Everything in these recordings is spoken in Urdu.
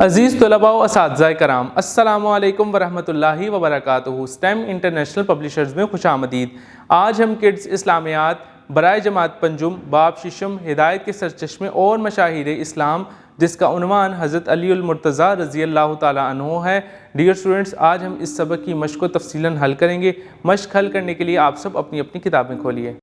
عزیز طلباء و اساتذہ کرام، السلام علیکم ورحمۃ اللہ وبرکاتہ۔ STEM انٹرنیشنل پبلشرز میں خوش آمدید۔ آج ہم کڈز اسلامیات برائے جماعت پنجم باب ششم ہدایت کے سرچشمے اور مشاہیر اسلام، جس کا عنوان حضرت علی المرتضیٰ رضی اللہ تعالیٰ عنہ ہے۔ ڈیئر اسٹوڈنٹس، آج ہم اس سبق کی مشق کو تفصیلاً حل کریں گے۔ مشق حل کرنے کے لیے آپ سب اپنی اپنی کتابیں کھولیے۔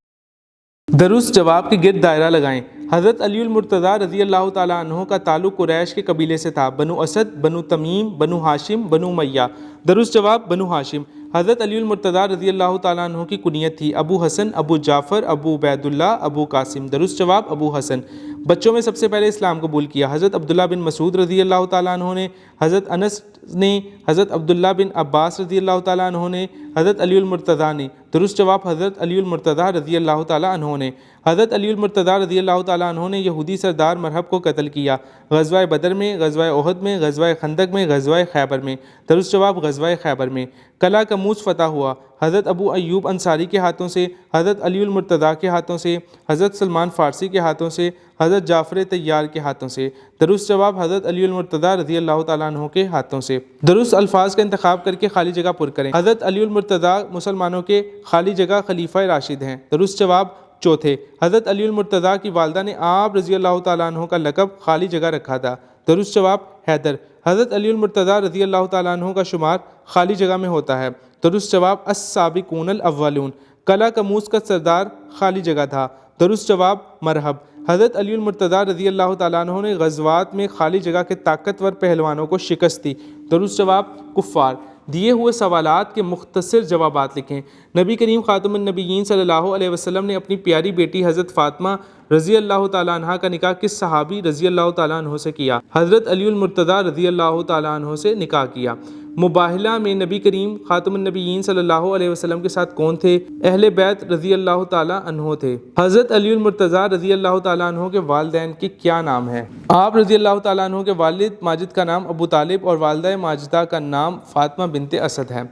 درست جواب کے گرد دائرہ لگائیں۔ حضرت علی المرتضیٰ رضی اللہ تعالیٰ عنہ کا تعلق قریش کے قبیلے سے تھا، بنو اسد، بنو تمیم، بنو ہاشم، بنو امیہ۔ درست جواب بنو ہاشم۔ حضرت علی المرتضیٰ رضی اللہ تعالیٰ عنہ کی کنیت تھی ابو حسن، ابو جعفر، ابو عبید اللہ، ابو قاسم۔ درست جواب ابو حسن۔ بچوں میں سب سے پہلے اسلام قبول کیا حضرت عبداللہ بن مسعود رضی اللہ تعالیٰ عنہ نے، حضرت انس نے، حضرت عبداللہ بن عباس رضی اللہ تعالیٰ عنہ نے، حضرت علی المرتضیٰ نے۔ درست جواب حضرت علی المرتضیٰ رضی اللہ تعالیٰ عنہ نے۔ حضرت علی المرتضیٰ رضی اللہ تعالیٰ عنہ نے یہودی سردار مرہب کو قتل کیا، غزوہ بدر میں، غزوہ احد میں، غزوہ خندق میں، غزوہ خیبر میں۔ درست جواب غزوہ خیبر میں۔ قلعہ کموز فتح ہوا حضرت ابو ایوب انصاری کے ہاتھوں سے، حضرت علی المرتضیٰ کے ہاتھوں سے، حضرت سلمان فارسی کے ہاتھوں سے، حضرت جعفر طیار کے ہاتھوں سے۔ درست جواب حضرت علی المرتضیٰ رضی اللہ تعالیٰ عنہ کے ہاتھوں سے۔ درست الفاظ کا انتخاب کر کے خالی جگہ پر کریں۔ حضرت علی المرتضیٰ مسلمانوں کے خالی جگہ خلیفہ راشد ہیں۔ درست جواب چوتھے۔ حضرت علی المرتضیٰ کی والدہ نے آپ رضی اللہ تعالیٰ عنہ کا لقب خالی جگہ رکھا تھا۔ درست جواب حیدر۔ حضرت علی المرتضیٰ رضی اللہ تعالیٰ عنہ کا شمار خالی جگہ میں ہوتا ہے۔ درست جواب السابقون الاولون۔ قلعہ کموز کا سردار خالی جگہ تھا۔ درست جواب مرہب۔ حضرت علی المرتضیٰ رضی اللہ تعالیٰ عنہ نے غزوات میں خالی جگہ کے طاقتور پہلوانوں کو شکست دی۔ درست جواب کفار۔ دیے ہوئے سوالات کے مختصر جوابات لکھیں۔ نبی کریم خاتم النبیین صلی اللہ علیہ وسلم نے اپنی پیاری بیٹی حضرت فاطمہ رضی اللہ تعالیٰ عنہ کا نکاح کس صحابی رضی اللہ تعالیٰ عنہ سے کیا؟ حضرت علی المرتضیٰ رضی اللہ تعالیٰ عنہ سے نکاح کیا۔ مباہلہ میں نبی کریم خاتم النبیین صلی اللہ علیہ وسلم کے ساتھ کون تھے؟ اہل بیت رضی اللہ تعالیٰ عنہ تھے۔ حضرت علی المرتضیٰ رضی اللہ تعالیٰ عنہ کے والدین کے کیا نام ہیں؟ آپ رضی اللہ تعالیٰ عنہ کے والد ماجد کا نام ابو طالب اور والدہ ماجدہ کا نام فاطمہ بنت اسد ہے۔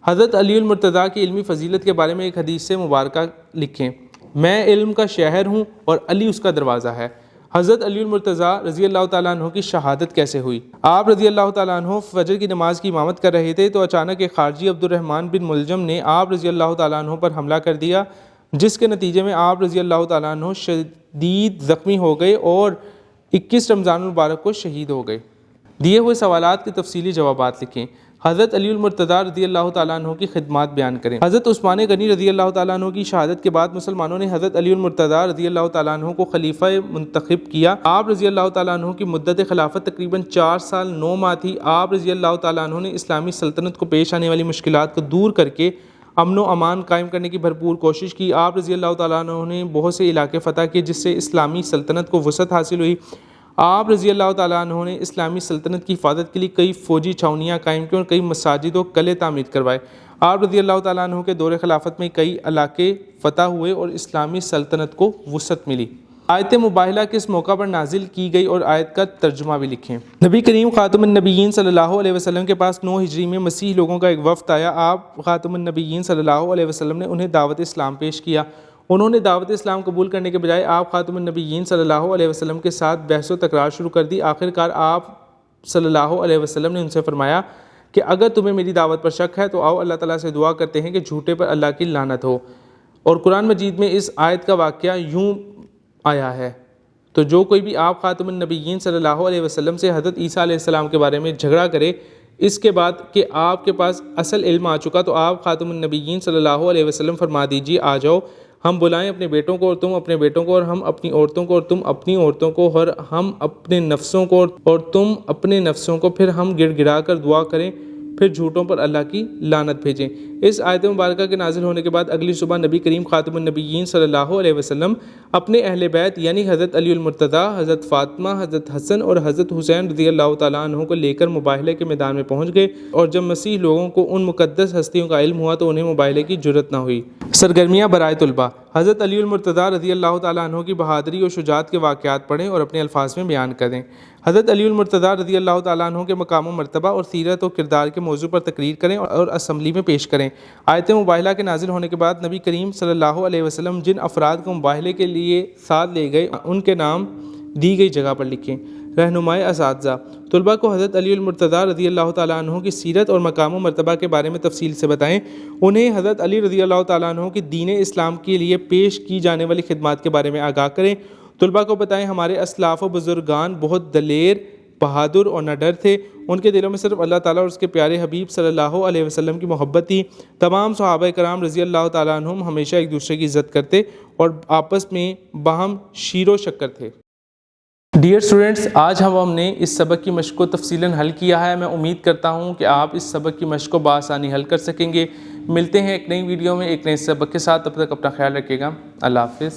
حضرت علی المرتضیٰ کی علمی فضیلت کے بارے میں ایک حدیث سے مبارکہ لکھیں۔ میں علم کا شہر ہوں اور علی اس کا دروازہ ہے۔ حضرت علی المرتضیٰ رضی اللہ تعالیٰ عنہ کی شہادت کیسے ہوئی؟ آپ رضی اللہ تعالیٰ عنہ فجر کی نماز کی امامت کر رہے تھے تو اچانک ایک خارجی عبد الرحمن بن ملجم نے آپ رضی اللہ تعالیٰ عنہ پر حملہ کر دیا، جس کے نتیجے میں آپ رضی اللہ تعالیٰ عنہ شدید زخمی ہو گئے اور 21 رمضان المبارک کو شہید ہو گئے۔ دیے ہوئے سوالات کے تفصیلی جوابات لکھیں۔ حضرت علی المرتضیٰ رضی اللہ تعالیٰ عنہ کی خدمات بیان کریں۔ حضرت عثمان غنی رضی اللہ تعالیٰ عنہ کی شہادت کے بعد مسلمانوں نے حضرت علی المرتضیٰ رضی اللہ تعالیٰ عنہ کو خلیفہ منتخب کیا۔ آپ رضی اللہ تعالیٰ عنہ کی مدت خلافت تقریباً 4 سال 9 ماہ تھی۔ آپ رضی اللہ تعالیٰ عنہ نے اسلامی سلطنت کو پیش آنے والی مشکلات کو دور کر کے امن و امان قائم کرنے کی بھرپور کوشش کی۔ آپ رضی اللہ تعالیٰ عنہ نے بہت سے علاقے فتح کیے جس سے اسلامی سلطنت کو وسعت حاصل ہوئی۔ آپ رضی اللہ تعالیٰ عنہ نے اسلامی سلطنت کی حفاظت کے لیے کئی فوجی چھاؤنیاں قائم کی اور کئی مساجد و قلعے تعمیر کروائے۔ آپ رضی اللہ تعالیٰ عنہ کے دور خلافت میں کئی علاقے فتح ہوئے اور اسلامی سلطنت کو وسعت ملی۔ آیت مباہلہ کس موقع پر نازل کی گئی اور آیت کا ترجمہ بھی لکھیں۔ نبی کریم خاتم النبیین صلی اللہ علیہ وسلم کے پاس 9 ہجری میں مسیح لوگوں کا ایک وفد آیا۔ آپ خاتم النبیین صلی اللہ علیہ وسلم نے انہیں دعوت اسلام پیش کیا۔ انہوں نے دعوت اسلام قبول کرنے کے بجائے آپ خاتم النبیین صلی اللہ علیہ وسلم کے ساتھ بحث و تکرار شروع کر دی۔ آخرکار آپ صلی اللہ علیہ وسلم نے ان سے فرمایا کہ اگر تمہیں میری دعوت پر شک ہے تو آؤ اللہ تعالیٰ سے دعا کرتے ہیں کہ جھوٹے پر اللہ کی لعنت ہو۔ اور قرآن مجید میں اس آیت کا واقعہ یوں آیا ہے، تو جو کوئی بھی آپ خاتم النبیین صلی اللہ علیہ وسلم سے حضرت عیسیٰ علیہ السلام کے بارے میں جھگڑا کرے، اس کے بعد کہ آپ کے پاس اصل علم آ چکا، تو آپ خاتم النبیین صلی اللہ علیہ وسلم فرما دیجیے آ جاؤ، ہم بلائیں اپنے بیٹوں کو اور تم اپنے بیٹوں کو، اور ہم اپنی عورتوں کو اور تم اپنی عورتوں کو، اور ہم اپنے نفسوں کو اور تم اپنے نفسوں کو، پھر ہم گڑ گڑا کر دعا کریں، پھر جھوٹوں پر اللہ کی لعنت بھیجیں۔ اس آیت مبارکہ کے نازل ہونے کے بعد اگلی صبح نبی کریم خاتم النبیین صلی اللہ علیہ وسلم اپنے اہل بیت یعنی حضرت علی المرتضیٰ، حضرت فاطمہ، حضرت حسن اور حضرت حسین رضی اللہ تعالیٰ عنہ کو لے کر مباہلے کے میدان میں پہنچ گئے، اور جب مسیح لوگوں کو ان مقدس ہستیوں کا علم ہوا تو انہیں مباہلے کی جرت نہ ہوئی۔ سرگرمیاں برائے طلباء۔ حضرت علی المرتضیٰ رضی اللہ تعالیٰ عنہ کی بہادری اور شجاعت کے واقعات پڑھیں اور اپنے الفاظ میں بیان کریں۔ حضرت علی المرتضیٰ رضی اللہ تعالیٰ عنہ کے مقام و مرتبہ اور سیرت و کردار کے موضوع پر تقریر کریں اور اسمبلی میں پیش کریں۔ آیت مباہلہ کے نازل ہونے کے بعد نبی کریم صلی اللہ علیہ وسلم جن افراد کو مباہلے کے لیے ساتھ لے گئے ان کے نام دی گئی جگہ پر لکھیں۔ رہنمائے اساتذہ: طلباء کو حضرت علی المرتضیٰ رضی اللہ تعالیٰ عنہ کی سیرت اور مقام و مرتبہ کے بارے میں تفصیل سے بتائیں۔ انہیں حضرت علی رضی اللہ تعالیٰ عنہ کی دین اسلام کے لیے پیش کی جانے والی خدمات کے بارے میں آگاہ کریں۔ طلباء کو بتائیں ہمارے اسلاف و بزرگان بہت دلیر، بہادر اور نڈر تھے۔ ان کے دلوں میں صرف اللہ تعالیٰ اور اس کے پیارے حبیب صلی اللہ علیہ وسلم کی محبت تھی۔ تمام صحابہ کرام رضی اللہ تعالیٰ عنہم ہمیشہ ایک دوسرے کی عزت کرتے اور آپس میں باہم شیر و شکر تھے۔ ڈیئر اسٹوڈنٹس، آج ہم نے اس سبق کی مشق کو تفصیلاً حل کیا ہے۔ میں امید کرتا ہوں کہ آپ اس سبق کی مشق کو بآسانی حل کر سکیں گے۔ ملتے ہیں ایک نئی ویڈیو میں ایک نئے سبق کے ساتھ، تب تک اپنا خیال رکھیے گا۔ اللہ حافظ۔